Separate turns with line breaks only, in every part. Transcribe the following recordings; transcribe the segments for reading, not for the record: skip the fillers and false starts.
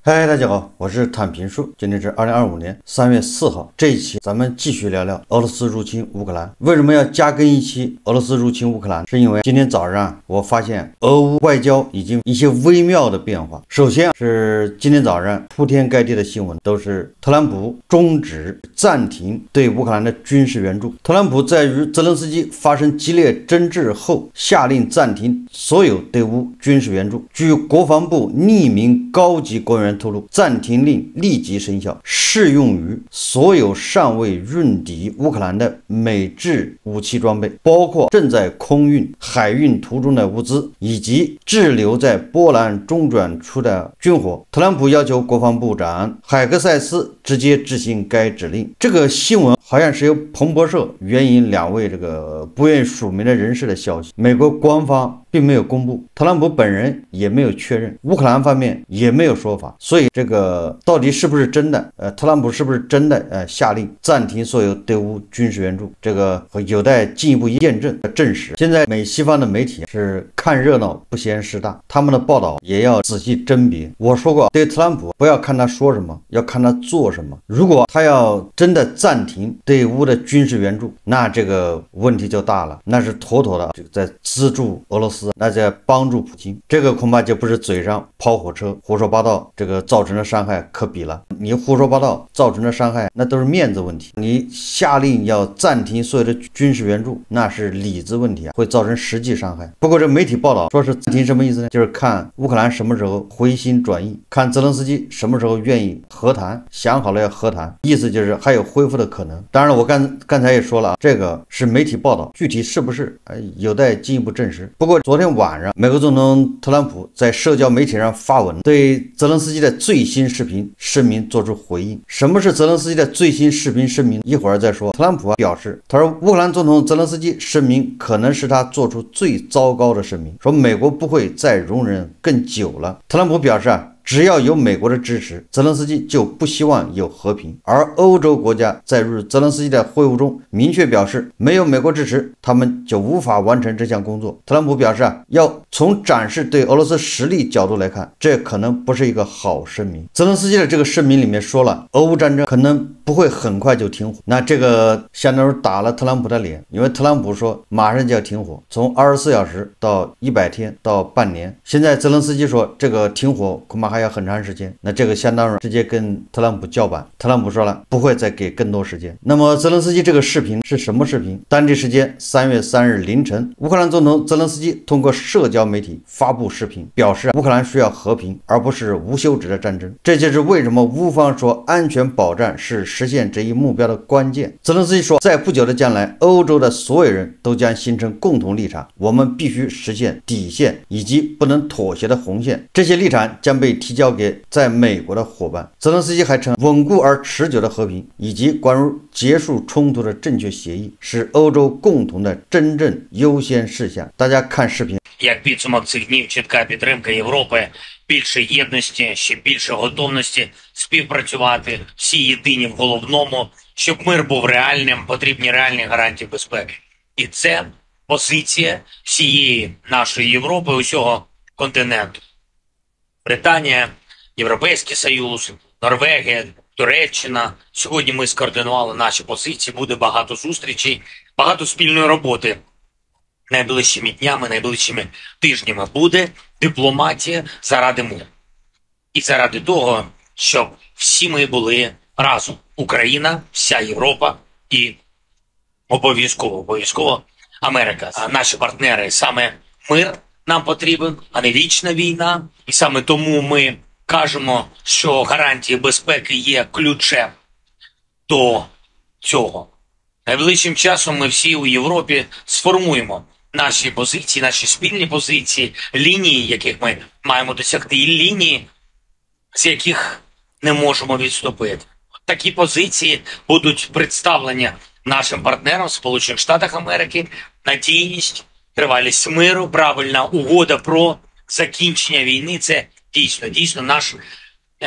嗨，大家好，我是坦平叔。今天是2025年3月4号，这一期咱们继续聊聊俄罗斯入侵乌克兰。为什么要加更一期俄罗斯入侵乌克兰？是因为今天早上我发现俄乌外交已经一些微妙的变化。首先是今天早上铺天盖地的新闻都是特朗普终止暂停对乌克兰的军事援助。特朗普在与泽连斯基发生激烈争执后，下令暂停所有对乌军事援助。据国防部匿名高级官员透露，暂停令立即生效，适用于所有尚未运抵乌克兰的美制武器装备，包括正在空运、海运途中的物资，以及滞留在波兰中转处的军火。特朗普要求国防部长海格塞斯直接执行该指令。这个新闻好像是由彭博社援引两位不愿意署名的人士的消息，美国官方并没有公布，特朗普本人也没有确认，乌克兰方面也没有说法，所以这个到底是不是真的？特朗普是不是真的下令暂停所有对乌军事援助？这个有待进一步验证证实。现在美西方的媒体是看热闹不嫌事大，他们的报道也要仔细甄别。我说过，对特朗普不要看他说什么，要看他做什么。如果他要真的暂停对乌的军事援助，那这个问题就大了，那是妥妥的在资助俄罗斯，那在帮助普京，这个恐怕就不是嘴上抛火车胡说八道这个造成的伤害可比了。你胡说八道造成的伤害那都是面子问题，你下令要暂停所有的军事援助，那是里子问题会造成实际伤害。不过这媒体报道说是暂停什么意思呢？就是看乌克兰什么时候回心转意，看泽连斯基什么时候愿意和谈，想好了要和谈，意思就是还有恢复的可能。当然了，我刚才也说了，这个是媒体报道，具体是不是有待进一步证实。不过昨天晚上美国总统特朗普在社交媒体上发文，对泽连斯基的最新视频声明做出回应。什么是泽连斯基的最新视频声明？一会儿再说。特朗普表示，他说乌克兰总统泽连斯基声明可能是他做出最糟糕的声明，说美国不会再容忍更久了。特朗普表示只要有美国的支持，泽连斯基就不希望有和平。而欧洲国家在与泽连斯基的会晤中明确表示，没有美国支持，他们就无法完成这项工作。特朗普表示要从展示对俄罗斯实力角度来看，这可能不是一个好声明。泽连斯基的这个声明里面说了，俄乌战争可能不会很快就停火，那这个相当于打了特朗普的脸，因为特朗普说马上就要停火，从24小时到100天到半年。现在泽连斯基说这个停火恐怕还要很长时间，那这个相当于直接跟特朗普叫板。特朗普说了不会再给更多时间。那么泽连斯基这个视频是什么视频？当地时间3月3日凌晨，乌克兰总统泽连斯基通过社交媒体发布视频，表示乌克兰需要和平，而不是无休止的战争。这就是为什么乌方说安全保障是实现这一目标的关键。泽连斯基说，在不久的将来，欧洲的所有人都将形成共同立场，我们必须实现底线以及不能妥协的红线，这些立场将被提交给在美国的伙伴。泽连斯基还称，稳固而持久的和平以及关于结束冲突的正确协议是欧洲共同的真正优先事项。大家看视频。
Як підсумок цих днів, чітка підтримка Європи, більше єдності, ще більше готовності співпрацювати, всі єдині в головному, щоб мир був реальним, потрібні реальні гарантії безпеки. І це позиція всієї нашої Європи, усього континенту. Британія, Європейський Союз, Норвегія, Туреччина. Сьогодні ми скоординували наші позиції, буде багато зустрічей, багато спільної роботи. Найближчими днями, найближчими тижнями буде дипломатія заради миру. І заради того, щоб всі ми були разом. Україна, вся Європа і обов'язково Америка. А наші партнери, саме мир нам потрібен, а не вічна війна. І саме тому ми кажемо, що гарантії безпеки є ключем до цього. Найближчим часом ми всі у Європі сформуємо наші позиції, наші спільні позиції, лінії, яких ми маємо досягти, і лінії, з яких не можемо відступити. Такі позиції будуть представлені нашим партнерам в Сполучених Штатах Америки, надійність, тривалість миру, правильна угода про закінчення війни. Це дійсно наш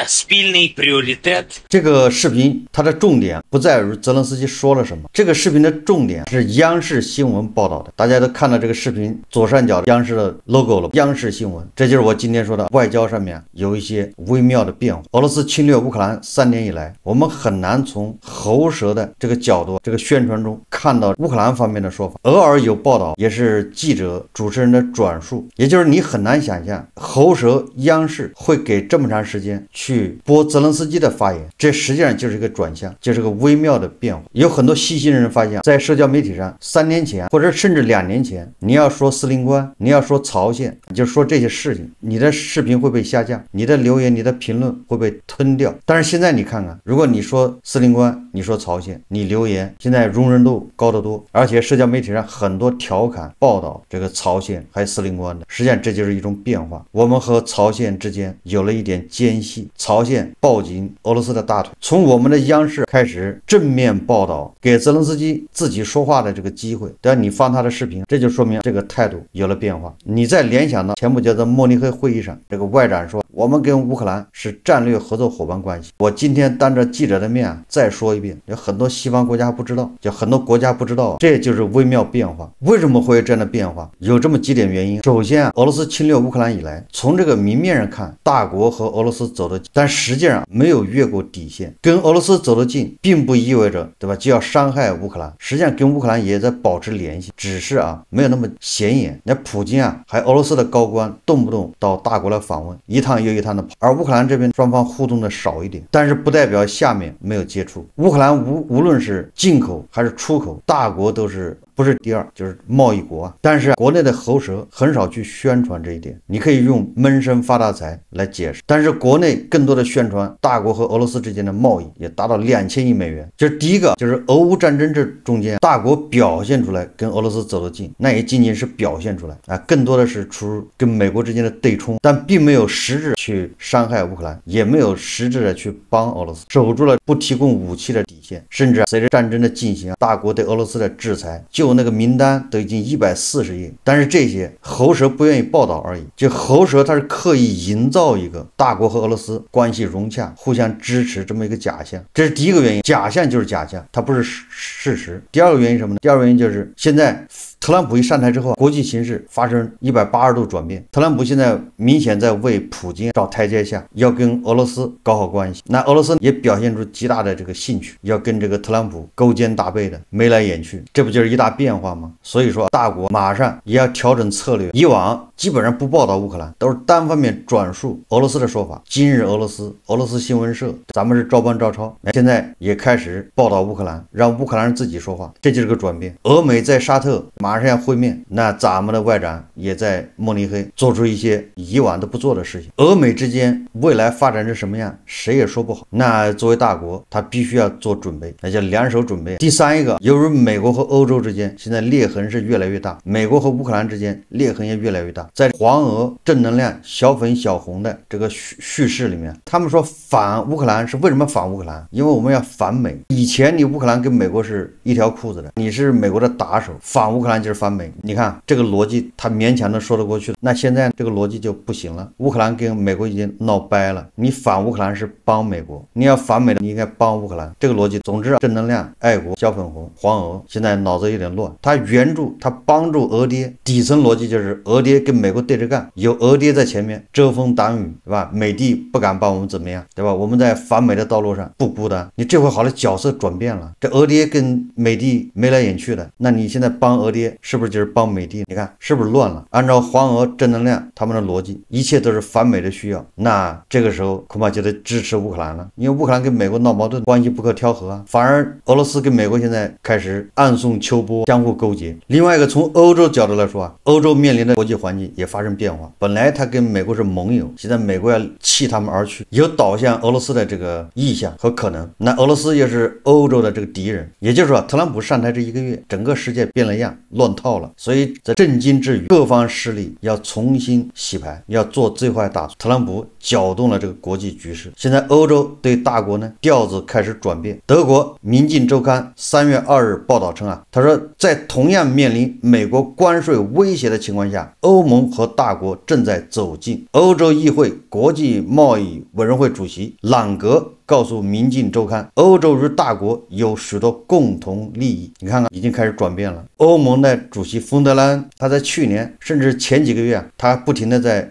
спільний пріоритет.
这个视频它的重点不在于泽连斯基说了什么，这个视频的重点是央视新闻报道的。大家都看到这个视频左上角央视的 logo 了，央视新闻，这就是我今天说的外交上面有一些微妙的变化。俄罗斯侵略乌克兰3年以来，我们很难从喉舌的这个角度，这个宣传中看到乌克兰方面的说法，偶尔有报道，也是记者、主持人的转述，也就是你很难想象喉舌央视会给这么长时间去播泽连斯基的发言，这实际上就是一个转向，就是个微妙的变化。有很多细心人发现，在社交媒体上，3年前或者甚至2年前，你要说司令官，你要说朝鲜，你就说这些事情，你的视频会被下架，你的留言、你的评论会被吞掉。但是现在你看看，如果你说司令官，你说朝鲜，你留言现在容忍度高得多，而且社交媒体上很多调侃报道这个朝鲜还有司令官的，实际上这就是一种变化。我们和朝鲜之间有了一点间隙，朝鲜抱紧俄罗斯的大腿，从我们的央视开始正面报道，给泽连斯基自己说话的这个机会。但你放他的视频，这就说明这个态度有了变化。你再联想到前不久在慕尼黑会议上，这个外长说我们跟乌克兰是战略合作伙伴关系。我今天当着记者的面再说一遍，有很多西方国家不知道，就很多国家不知道，这就是微妙变化。为什么会有这样的变化？有这么几点原因。首先俄罗斯侵略乌克兰以来，从这个明面上看，大国和俄罗斯走得近，但实际上没有越过底线。跟俄罗斯走得近，并不意味着，对吧，就要伤害乌克兰。实际上跟乌克兰也在保持联系，只是没有那么显眼。那普京还俄罗斯的高官动不动到大国来访问，一趟又一趟的跑，而乌克兰这边双方互动的少一点，但是不代表下面没有接触。乌克兰无论是进口还是出口，大国都是不是第二就是贸易国啊，但是国内的喉舌很少去宣传这一点，你可以用闷声发大财来解释，但是国内更多的宣传大国和俄罗斯之间的贸易也达到2000亿美元。这是第一个，就是俄乌战争这中间大国表现出来跟俄罗斯走得近，那也仅仅是表现出来更多的是出跟美国之间的对冲，但并没有实质去伤害乌克兰，也没有实质的去帮俄罗斯，守住了不提供武器的底线，甚至随着战争的进行大国对俄罗斯的制裁就那个名单都已经140页，但是这些喉舌不愿意报道而已。就喉舌它是刻意营造一个大国和俄罗斯关系融洽、互相支持这么一个假象，这是第一个原因。假象就是假象，它不是事实。第二个原因什么呢？第二个原因就是现在特朗普一上台之后，国际形势发生180度转变。特朗普现在明显在为普京找台阶下，要跟俄罗斯搞好关系。那俄罗斯也表现出极大的这个兴趣，要跟这个特朗普勾肩搭背的，眉来眼去，这不就是一大变化吗？所以说大国马上也要调整策略，以往基本上不报道乌克兰，都是单方面转述俄罗斯的说法。今日俄罗斯新闻社，咱们是照搬照抄，现在也开始报道乌克兰，让乌克兰人自己说话，这就是个转变。俄美在沙特马上要会面，那咱们的外长也在慕尼黑做出一些以往都不做的事情。俄美之间未来发展成什么样，谁也说不好。那作为大国，他必须要做准备，那叫两手准备。第三一个，由于美国和欧洲之间现在裂痕是越来越大，美国和乌克兰之间裂痕也越来越大。在黄俄正能量小粉小红的这个叙事里面，他们说反乌克兰是为什么反乌克兰？因为我们要反美。以前你乌克兰跟美国是一条裤子的，你是美国的打手，反乌克兰就是反美。你看这个逻辑他勉强的说得过去，那现在这个逻辑就不行了。乌克兰跟美国已经闹掰了，你反乌克兰是帮美国，你要反美的你应该帮乌克兰，这个逻辑。总之正能量爱国小粉红黄俄现在脑子有点乱，他援助他帮助俄爹，底层逻辑就是俄爹跟美国对着干，有俄爹在前面遮风挡雨，对吧？美帝不敢把我们怎么样，对吧？我们在反美的道路上不孤单。你这回好的角色转变了，这俄爹跟美帝眉来眼去的，那你现在帮俄爹是不是就是帮美帝？你看是不是乱了？按照黄俄正能量他们的逻辑，一切都是反美的需要，那这个时候恐怕就得支持乌克兰了，因为乌克兰跟美国闹矛盾，关系不可调和啊，反而俄罗斯跟美国现在开始暗送秋波，相互勾结。另外一个，从欧洲角度来说欧洲面临的国际环境也发生变化，本来他跟美国是盟友，现在美国要弃他们而去，有倒向俄罗斯的这个意向和可能。那俄罗斯又是欧洲的这个敌人，也就是说特朗普上台这1个月，整个世界变了样，乱套了。所以在震惊之余，各方势力要重新洗牌，要做最坏打算。特朗普搅动了这个国际局势，现在欧洲对大国呢调子开始转变。德国《民进周刊》3月2日报道称他说在同样面临美国关税威胁的情况下，欧盟盟和大国正在走近。欧洲议会国际贸易委员会主席朗格告诉《民进周刊》，欧洲与大国有许多共同利益。你看看，已经开始转变了。欧盟的主席冯德莱恩，他在去年甚至前几个月他不停的在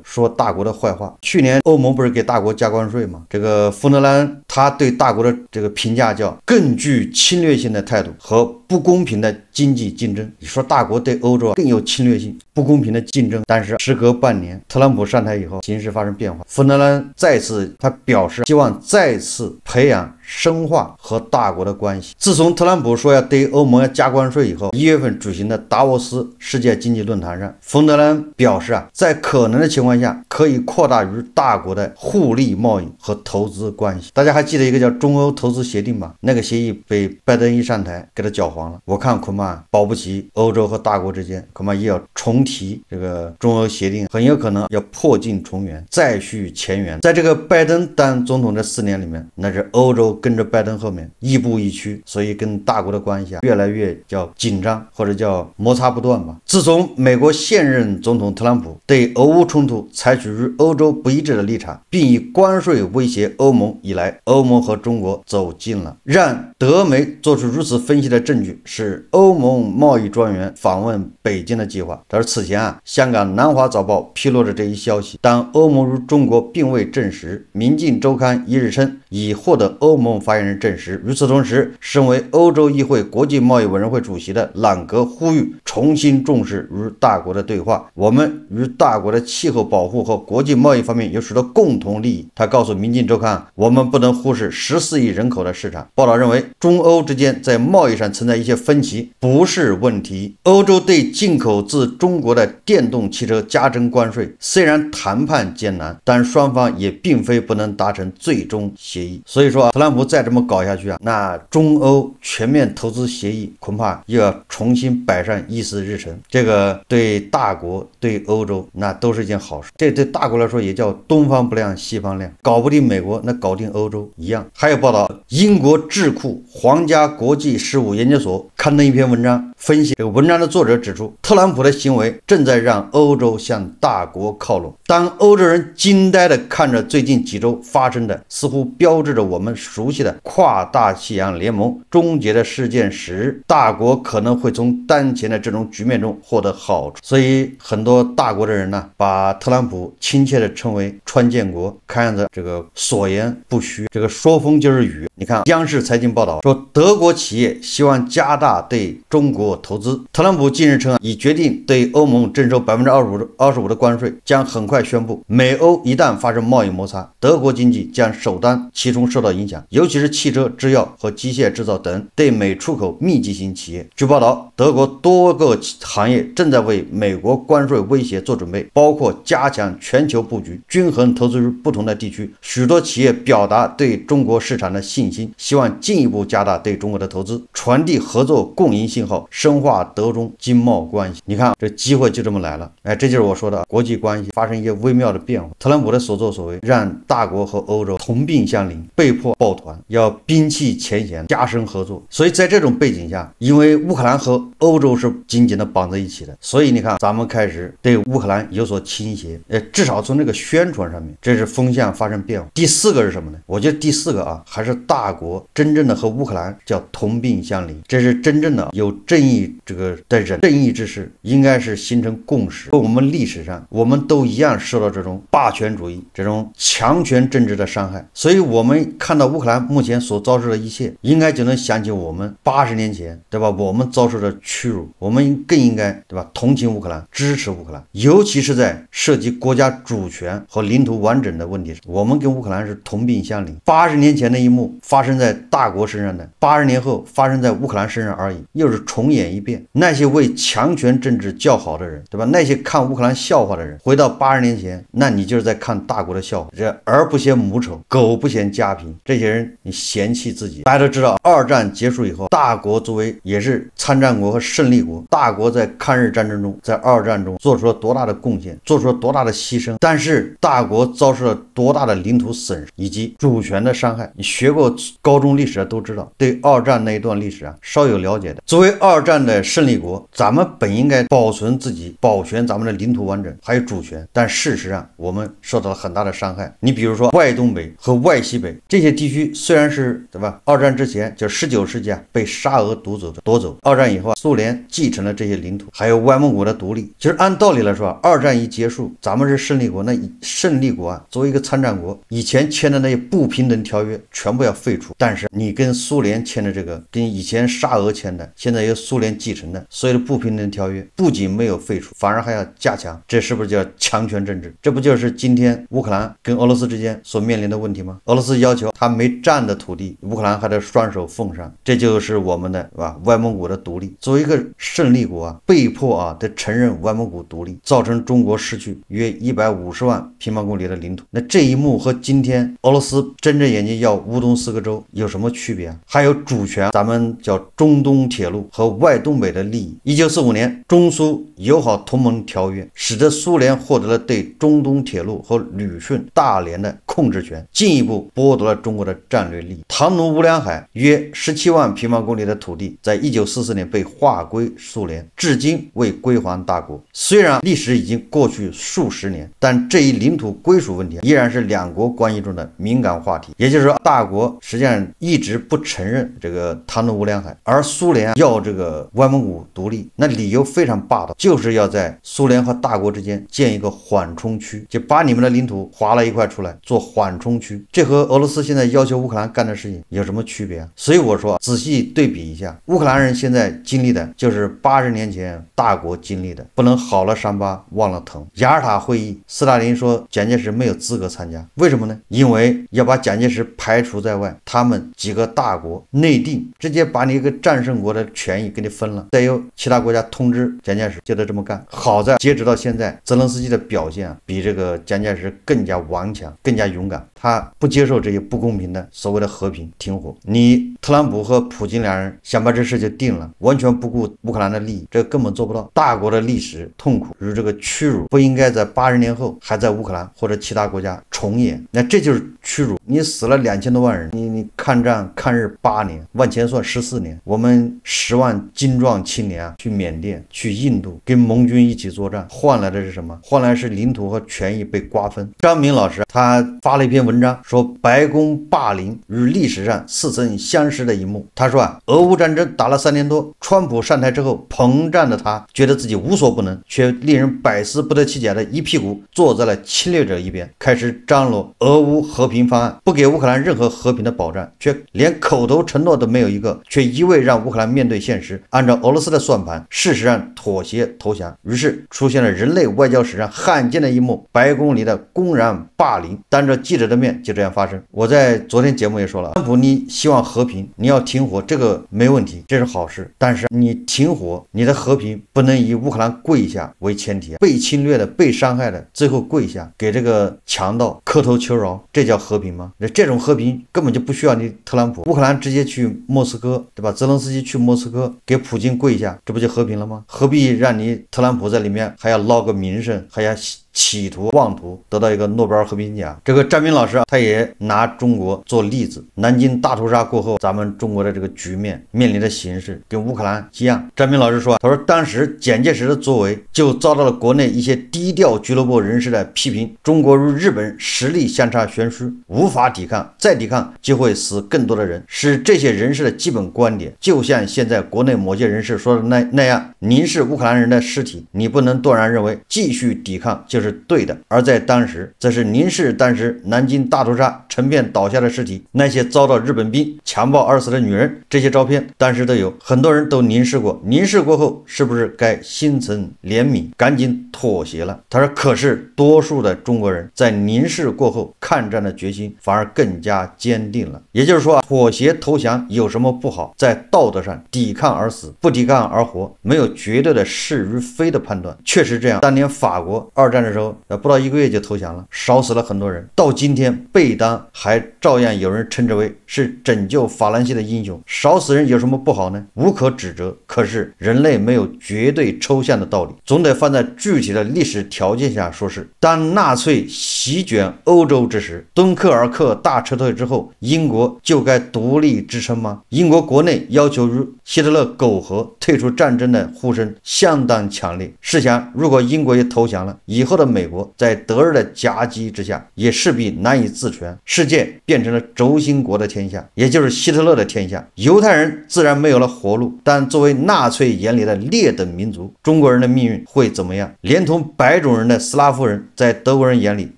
说大国的坏话。去年欧盟不是给大国加关税吗？这个冯德莱恩他对大国的这个评价叫更具侵略性的态度和不公平的经济竞争。你说大国对欧洲更有侵略性、不公平的竞争，但是时隔半年，特朗普上台以后，形势发生变化。冯德莱恩再次他表示希望再次培养深化和大国的关系。自从特朗普说要对欧盟要加关税以后，1月份举行的达沃斯世界经济论坛上，冯德莱恩表示在可能的情况下，可以扩大与大国的互利贸易和投资关系。大家还记得一个叫中欧投资协定吧？那个协议被拜登一上台给他搅黄了。我看恐怕保不齐欧洲和大国之间恐怕也要重提这个中欧协定，很有可能要破镜重圆，再续前缘。在这个拜登当总统这4年里面，那是欧洲跟着拜登后面亦步亦趋，所以跟大国的关系越来越叫紧张，或者叫摩擦不断吧。自从美国现任总统特朗普对俄乌冲突采取与欧洲不一致的立场，并以关税威胁欧盟以来，欧盟和中国走近了。让德媒做出如此分析的证据是欧盟贸易专员访问北京的计划。而此前香港南华早报披露了这一消息，但欧盟与中国并未证实。民进周刊1日称已获得欧盟发言人证实。与此同时，身为欧洲议会国际贸易委员会主席的朗格呼吁重新重视与大国的对话。我们与大国的气候保护和国际贸易方面有许多共同利益。他告诉民进周刊，我们不能忽视14亿人口的市场。报道认为，中欧之间在贸易上存在一些分歧，不是问题。欧洲对进口自中国的电动汽车加征关税，虽然谈判艰难，但双方也并非不能达成最终协议。所以说特朗普再这么搞下去那中欧全面投资协议恐怕又要重新摆上议事日程。这个对大国对欧洲那都是一件好事，这对大国来说也叫东方不亮西方亮，搞不定美国那搞定欧洲一样。还有报道，英国智库皇家国际事务研究所刊登一篇文章，分析这个文章的作者指出，特朗普的行为正在让欧洲向大国靠拢。当欧洲人惊呆地看着最近几周发生的似乎标志着我们熟悉的跨大西洋联盟终结的事件时，大国可能会从当前的这种局面中获得好处。所以很多大国的人把特朗普亲切地称为川建国，看样子这个所言不虚，这个说风就是雨。你看央视财经报道说，德国企业希望加大对中国投资。特朗普近日称已决定对欧盟征收25%的关税，将很快宣布美欧一旦发生贸易摩擦，德国经济将首当其冲受到影响，尤其是汽车、制药和机械制造等对美出口密集型企业。据报道，德国多个行业正在为美国关税威胁做准备，包括加强全球布局、均衡投资于不同的地区。许多企业表达对中国市场的信心，希望进一步加大对中国的投资，传递合作共赢信号，深化德中经贸关系。你看这机会就这么来了。这就是我说的国际关系发生一些微妙的变化。特朗普的所作所为让大国和欧洲同病相怜，被迫抱团，要摒弃前嫌，加深合作。所以在这种背景下，因为乌克兰和欧洲是紧紧的绑在一起的，所以你看咱们开始对乌克兰有所倾斜，至少从这个宣传上面，这是风向发生变化。第4个是什么呢？我觉得第4个还是大国真正的和乌克兰叫同病相怜，这是真正的有正义的人，正义之士应该是形成共识。我们历史上我们都一样受到这种霸权主义、这种强权政治的伤害，所以我们看到乌克兰目前所遭受的一切，应该就能想起我们80年前，对吧？我们遭受的屈辱，我们更应该，对吧？同情乌克兰，支持乌克兰，尤其是在涉及国家主权和领土完整的问题上，我们跟乌克兰是同病相怜。80年前的一幕发生在大国身上的，80年后发生在乌克兰身上而已，又是重演一遍。那些为强权政治叫好的人，对吧？那些看乌克兰笑话的人，回到80年前，那你就是在看大国的笑话。这儿不嫌母丑，狗不嫌家贫，这些人你嫌弃自己。大家都知道，2战结束以后，大国作为也是参战国和胜利国，大国在抗日战争中，在2战中做出了多大的贡献，做出了多大的牺牲，但是大国遭受了多大的领土损失以及主权的伤害。你学过高中历史的都知道，对2战那一段历史稍有了解的，作为2战的胜利国，咱们本应该保存自己、保全咱们的领土完整还有主权，但事实上我们受到了很大的伤害。你比如说外东北和外西北这些地区，虽然是对吧？二战之前就19世纪被沙俄夺走，二战以后苏联继承了这些领土，还有外蒙古的独立。其实按道理来说，二战一结束，咱们是胜利国，那胜利国作为一个参战国，以前签的那些不平等条约全部要废除。但是你跟苏联签的这个，跟以前沙俄签的，现在由苏联继承的所有的不平等条约，不仅没有废除，反而还要加强，这是不是叫强权政治？这不就是今天乌克兰跟俄罗斯之间所面临的问题吗？俄罗斯要求他没占的土地，乌克兰还得双手奉上，这就是我们的外蒙古的独立。作为一个胜利国被迫得承认外蒙古独立，造成中国失去约150万平方公里的领土。那这一幕和今天俄罗斯睁着眼睛要乌东4个州有什么区别？还有主权，咱们叫中东铁路和外东北的利益。1945年中苏友好同盟条约使得苏联获得了对中东铁路和旅顺、大连的控制权，进一步剥夺了中国的战略利益。唐努乌梁海约17万平方公里的土地在1944年被划归苏联，至今未归还大国。虽然历史已经过去数十年，但这一领土归属问题依然是两国关系中的敏感话题。也就是说，大国实际上一直不承认这个唐努乌梁海，而苏联要这个外蒙古独立，那理由非常霸道，就是要在苏联和大国之间建一个缓冲区，就把你们的领土划了一块出来做缓冲区。这和俄罗斯现在要求乌克兰干的事情有什么区别？所以我说仔细对比一下，乌克兰人现在经历的就是80年前大国经历的，不能好了伤疤忘了疼。雅尔塔会议，斯大林说蒋介石没有资格参加，为什么呢？因为要把蒋介石排除在外，他们几个大国内定，直接把你一个战胜国的权益给你分了，再由其他国家通知蒋介石就得这么干。好在截止到现在，泽连斯基的表现比这个蒋介石更加顽强，更加勇敢，他不接受这些不公平的所谓的和平停火。你特朗普和普京两人想把这事就定了，完全不顾乌克兰的利益，这根本做不到。大国的历史痛苦与这个屈辱不应该在80年后还在乌克兰或者其他国家重演，那这就是屈辱。你死了2000多万人，你抗战抗日8年，往前算14年，我们10万精壮青年去缅甸、去印度跟盟军一起作战，换来的是什么？换来是领土和权益被瓜分。张明老师他发了一篇文章，说白宫霸凌与历史上似曾相识的一幕。他说俄乌战争打了3年多，川普上台之后，膨胀的他觉得自己无所不能，却令人百思不得其解的一屁股坐在了侵略者一边，开始张罗俄乌和平方案，不给乌克兰任何和平的保障，却连口头承诺都没有一个，却一味让乌克兰面对现实，按照俄罗斯的算盘，事实上妥协投降。于是出现了人类外交史上罕见的一幕，白宫里的公然霸凌，当着记者的面就这样发生。我在昨天节目也说了，川普你希望和平，你要停火，这个没问题，这是好事，但是你停火，你的和平不能以乌克兰跪下为前提，被侵略的、被伤害的最后跪下给这个强盗磕头求饶，这叫和平吗？这种和平根本就不需要你特朗普，乌克兰直接去莫斯科，对吧？泽连斯基去莫斯科给普京跪下，这不就和平了吗？何必让你特朗普在里面还要捞个名声，还要企图妄图得到一个诺贝尔和平奖？这个张明老师他也拿中国做例子，南京大屠杀过后，咱们中国的这个局面面临的形势跟乌克兰一样。张明老师说，他说当时蒋介石的作为就遭到了国内一些低调俱乐部人士的批评，中国与日本实力相差悬殊，无法抵抗，再抵抗就会死更多的人，是这些人士的基本观点。就像现在国内某些人士说的那样，您是乌克兰人的尸体，你不能断然认为继续抵抗就是对的，而在当时，则是您是当时南京大屠杀成片倒下的尸体，那些遭到日本兵强暴而死的女人，这些照片当时都有，很多人都凝视过，凝视过后是不是该心存怜悯，赶紧妥协了？他说，可是多数的中国人在凝视过后，抗战的决心反而更加坚定了。也就是说，妥协投降有什么不好？在道德上，抵抗而死，不抵抗而活，没有绝对的是与非的判断。确实这样，当年法国2战的的时候，不到1个月就投降了，烧死了很多人。到今天，贝当还照样有人称之为是拯救法兰西的英雄。烧死人有什么不好呢？无可指责。可是人类没有绝对抽象的道理，总得放在具体的历史条件下说事。当纳粹席卷欧洲之时，敦刻尔克大撤退之后，英国就该独立支撑吗？英国国内要求希特勒苟合退出战争的呼声相当强烈。试想，如果英国也投降了，以后的美国在德日的夹击之下也势必难以自全，世界变成了轴心国的天下，也就是希特勒的天下。犹太人自然没有了活路，但作为纳粹眼里的劣等民族，中国人的命运会怎么样？连同白种人的斯拉夫人在德国人眼里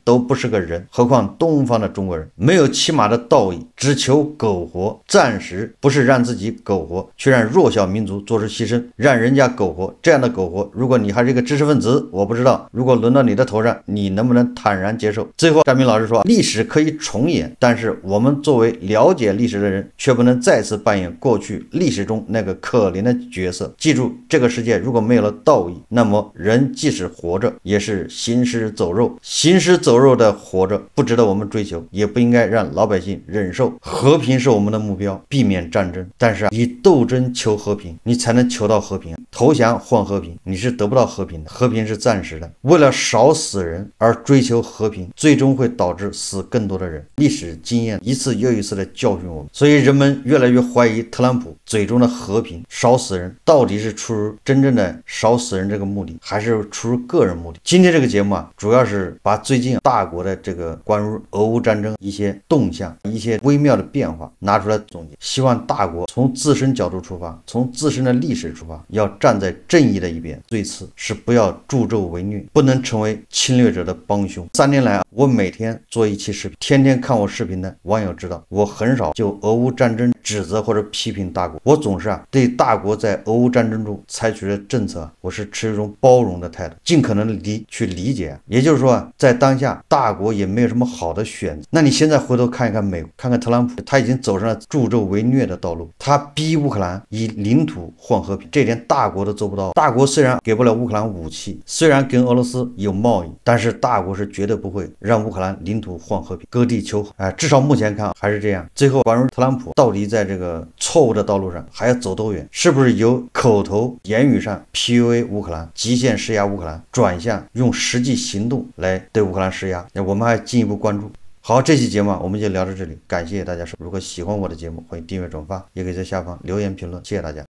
都不是个人，何况东方的中国人？没有起码的道义，只求苟活，暂时不是让自己苟活，却让弱小民族做出牺牲，让人家苟活。这样的苟活，如果你还是一个知识分子，我不知道如果轮到你的头上，你能不能坦然接受？最后，张明老师说，历史可以重演，但是我们作为了解历史的人，却不能再次扮演过去历史中那个可怜的角色。记住，这个世界如果没有了道义，那么人即使活着，也是行尸走肉。行尸走肉的活着，不值得我们追求，也不应该让老百姓忍受。和平是我们的目标，避免战争。但是以斗争求和平，你才能求到和平。投降换和平，你是得不到和平的，和平是暂时的。为了少死人而追求和平，最终会导致死更多的人。历史经验一次又一次的教训我们，所以人们越来越怀疑特朗普嘴中的和平少死人到底是出于真正的少死人这个目的，还是出于个人目的。今天这个节目主要是把最近大国的这个关于俄乌战争一些动向、一些微妙的变化拿出来总结，希望大国从自身角度出发，从自身的历史出发，要站在正义的一边。最次是不要助纣为虐，不能成为侵略者的帮凶。3年来我每天做一期视频，天天看我视频的网友知道，我很少就俄乌战争指责或者批评大国，我总是对大国在俄乌战争中采取的政策我是持一种包容的态度，尽可能去理解。也就是说在当下大国也没有什么好的选择。那你现在回头看一看美国，看看特朗普，他已经走上了助纣为虐的道路，他逼乌克兰以领土换和平，这点大国都做不到。大国虽然给不了乌克兰武器，虽然跟俄罗斯有贸易，但是大国是绝对不会让乌克兰领土换和平，割地求和。至少目前看还是这样。最后关于特朗普到底在这个错误的道路上还要走多远，是不是由口头言语上 PUA 乌克兰，极限施压乌克兰，转向用实际行动来对乌克兰施压，我们还进一步关注。好，这期节目我们就聊到这里，感谢大家收看。如果喜欢我的节目，欢迎订阅转发，也可以在下方留言评论，谢谢大家。